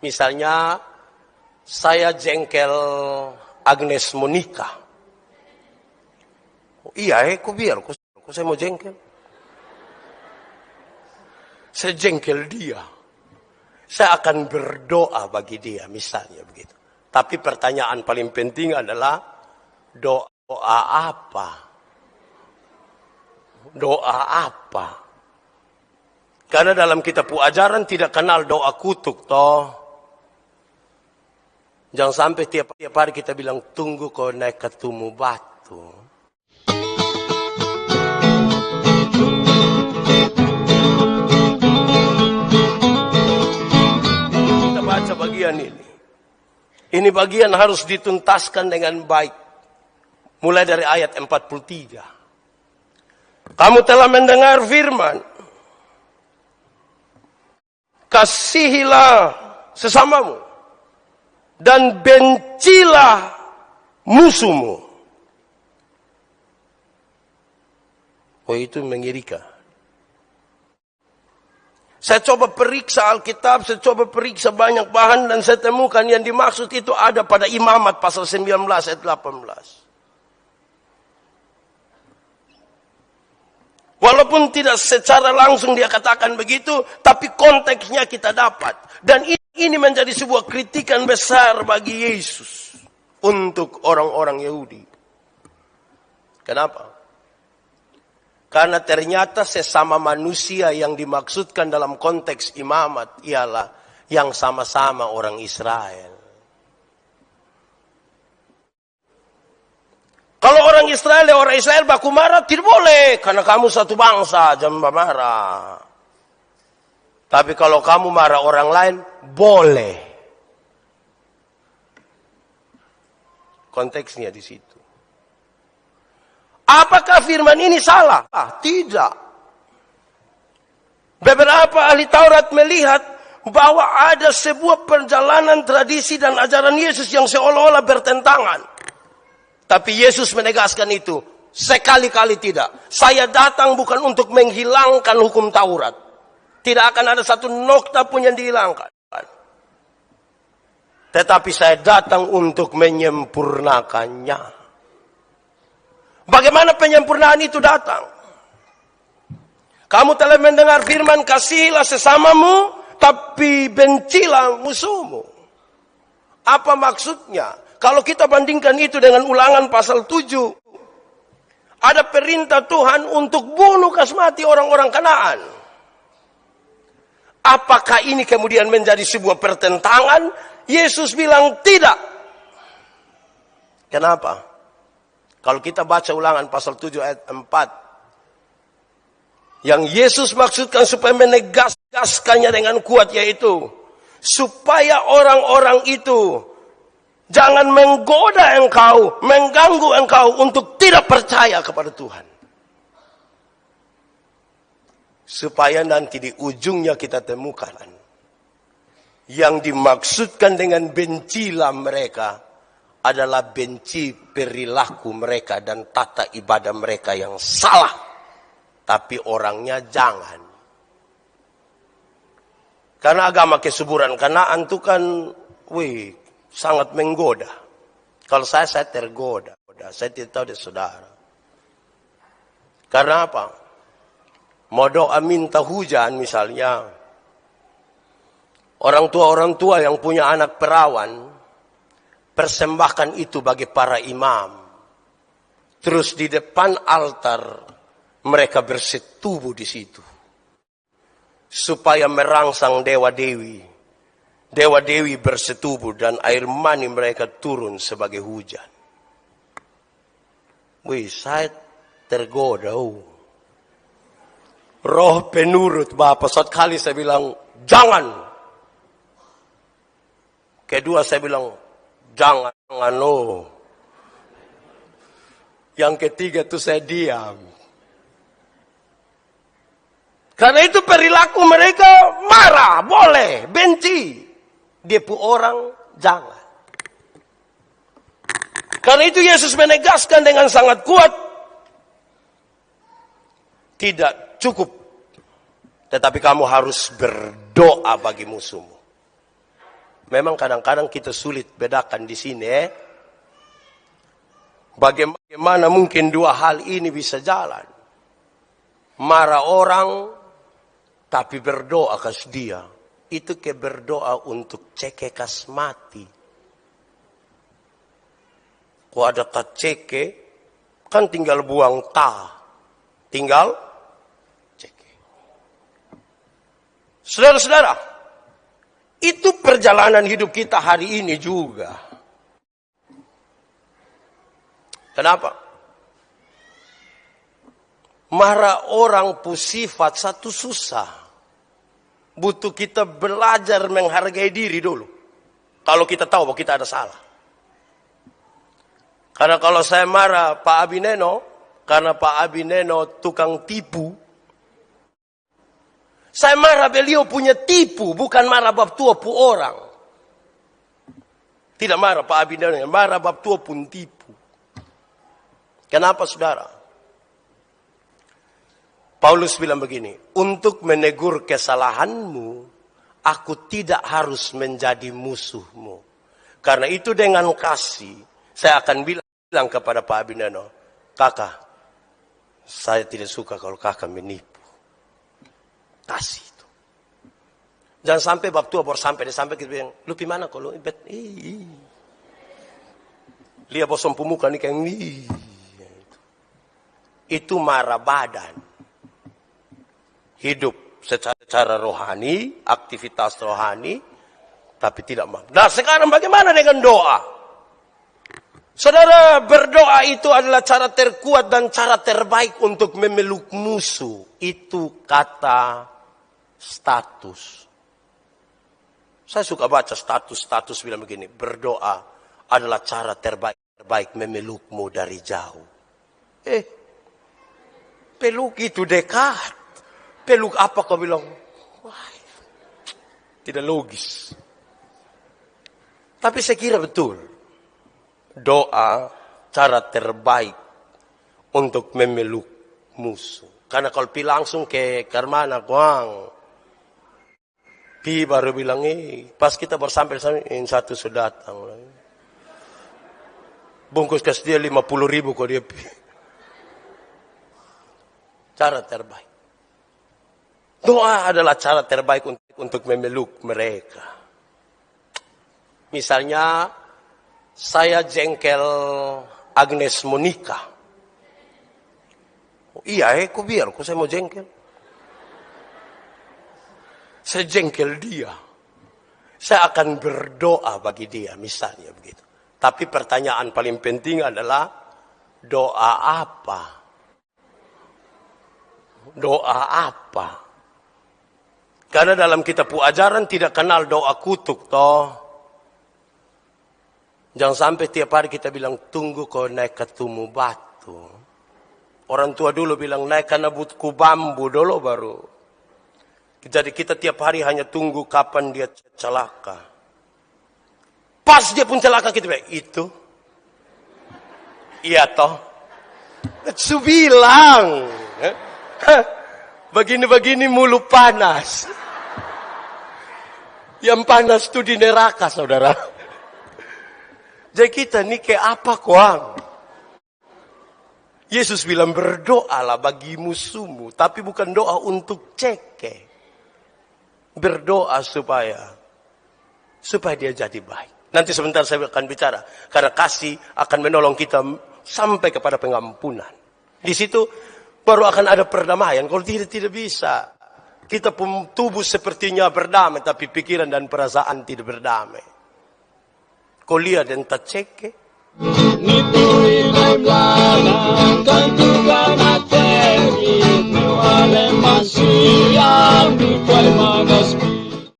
Misalnya, saya jengkel Agnes Monica. Oh, iya, kok biar? Kok saya mau jengkel? Saya jengkel dia. Saya akan berdoa bagi dia, misalnya begitu. Tapi pertanyaan paling penting adalah, doa apa? Doa apa? Karena dalam kitab ajaran tidak kenal doa kutuk, toh. Jangan sampai tiap hari kita bilang, tunggu kau naik ke tumu batu. Kita baca bagian ini. Ini bagian harus dituntaskan dengan baik. Mulai dari ayat 43. Kamu telah mendengar firman. Kasihilah sesamamu. Dan bencilah musuhmu. Oh, itu mengerikan. Saya coba periksa Alkitab, saya coba periksa banyak bahan, dan saya temukan yang dimaksud itu ada pada Imamat pasal 19 ayat 18. Walaupun tidak secara langsung dia katakan begitu, tapi konteksnya kita dapat. Dan ini menjadi sebuah kritikan besar bagi Yesus untuk orang-orang Yahudi. Kenapa? Karena ternyata sesama manusia yang dimaksudkan dalam konteks imamat ialah yang sama-sama orang Israel. Kalau orang Israel baku marah tidak boleh, karena kamu satu bangsa, jangan marah. Tapi kalau kamu marah orang lain, boleh. Konteksnya di situ. Apakah firman ini salah? Tidak. Beberapa ahli Taurat melihat bahwa ada sebuah perjalanan tradisi dan ajaran Yesus yang seolah-olah bertentangan. Tapi Yesus menegaskan itu. Sekali-kali tidak. Saya datang bukan untuk menghilangkan hukum Taurat. Tidak akan ada satu nokta pun yang dihilangkan. Tetapi saya datang untuk menyempurnakannya. Bagaimana penyempurnaan itu datang? Kamu telah mendengar firman, kasihilah sesamamu, tapi bencilah musuhmu. Apa maksudnya? Kalau kita bandingkan itu dengan Ulangan pasal 7. Ada perintah Tuhan untuk bunuh kasmati orang-orang Kanaan. Apakah ini kemudian menjadi sebuah pertentangan? Yesus bilang tidak. Kenapa? Kalau kita baca Ulangan pasal 7 ayat 4. Yang Yesus maksudkan supaya menegaskannya dengan kuat, yaitu supaya orang-orang itu jangan menggoda engkau, mengganggu engkau untuk tidak percaya kepada Tuhan. Supaya nanti di ujungnya kita temukan yang dimaksudkan dengan bencilah mereka adalah benci perilaku mereka dan tata ibadah mereka yang salah. Tapi orangnya jangan. Karena agama kesuburan Kanaan itu kan sangat menggoda. Kalau saya tergoda. Saya tidak tahu dari saudara. Karena apa? Mau doa minta hujan misalnya. Orang tua yang punya anak perawan, persembahkan itu bagi para imam. Terus di depan altar, mereka bersetubuh di situ. Supaya merangsang dewa-dewi. Dewa-dewi bersetubuh dan air mani mereka turun sebagai hujan. Saya tergoda. Roh penurut Bapak. Suatu kali saya bilang, jangan. Kedua saya bilang, jangan. Yang ketiga itu saya diam. Karena itu perilaku mereka marah, boleh, benci. Dia pun orang, jangan. Karena itu Yesus menegaskan dengan sangat kuat. Tidak cukup. Tetapi kamu harus berdoa bagi musuhmu. Memang kadang-kadang kita sulit bedakan di sini. Bagaimana mungkin dua hal ini bisa jalan? Marah orang, tapi berdoa kas dia. Itu kayak berdoa untuk ceke kas mati. Kau ada tak ceke, kan tinggal buang ta. Tinggal ceke. Saudara-saudara, itu perjalanan hidup kita hari ini juga. Kenapa? Marah orang pusifat satu susah. Butuh kita belajar menghargai diri dulu. Kalau kita tahu bahwa kita ada salah. Karena kalau saya marah Pak Abineno, karena Pak Abineno tukang tipu. Saya marah beliau punya tipu, bukan marah bab tua pu orang. Tidak marah Pak Abineno, marah bab tua pun tipu. Kenapa saudara? Paulus bilang begini, untuk menegur kesalahanmu, aku tidak harus menjadi musuhmu. Karena itu dengan kasih, saya akan bilang kepada Pak Abineno, kakak, saya tidak suka kalau kakak menipu. Kasih itu. Jangan sampai bab tua baru sampai kita bilang, lu pi mana kalau ibet? Lihat bosom pemuka nih kayak itu marah badan. Hidup secara rohani, aktivitas rohani, tapi tidak mampu. Nah sekarang bagaimana dengan doa? Saudara, berdoa itu adalah cara terkuat dan cara terbaik untuk memeluk musuh. Itu kata status. Saya suka baca status bilang begini, berdoa adalah cara terbaik memelukmu dari jauh. Peluk itu dekat. Peluk apa kau bilang? Wah, tidak logis. Tapi saya kira betul. Doa cara terbaik untuk memeluk musuh. Karena kalau pi langsung ke Karmana, kuang. Pi baru bilang, pas kita baru sampai sana, yang satu sudah datang. Bungkus kas dia 50.000 kok dia pi. Cara terbaik. Doa adalah cara terbaik untuk memeluk mereka. Misalnya, saya jengkel Agnes Monica. Iya, kok biar, kok saya mau jengkel? Saya jengkel dia. Saya akan berdoa bagi dia, misalnya begitu. Tapi pertanyaan paling penting adalah, doa apa? Doa apa? Karena dalam kitab ajaran tidak kenal doa kutuk toh. Jangan sampai tiap hari kita bilang tunggu kau naik ke tumu batu. Orang tua dulu bilang naik karena butku bambu dulu baru. Jadi kita tiap hari hanya tunggu kapan dia celaka. Pas dia pun celaka kita bilang itu. Iya toh. Su bilang. Begini-begini mulu panas. Yang panas itu di neraka, saudara. Jadi kita ini kayak apa, kuang? Yesus bilang berdoalah bagi musuhmu. Tapi bukan doa untuk ceke. Berdoa supaya dia jadi baik. Nanti sebentar saya akan bicara. Karena kasih akan menolong kita sampai kepada pengampunan. Di situ baru akan ada perdamaian. Kalau tidak bisa. Kita pun tubuh sepertinya berdamai, tapi pikiran dan perasaan tidak berdamai. Kau lihat dan tak cek.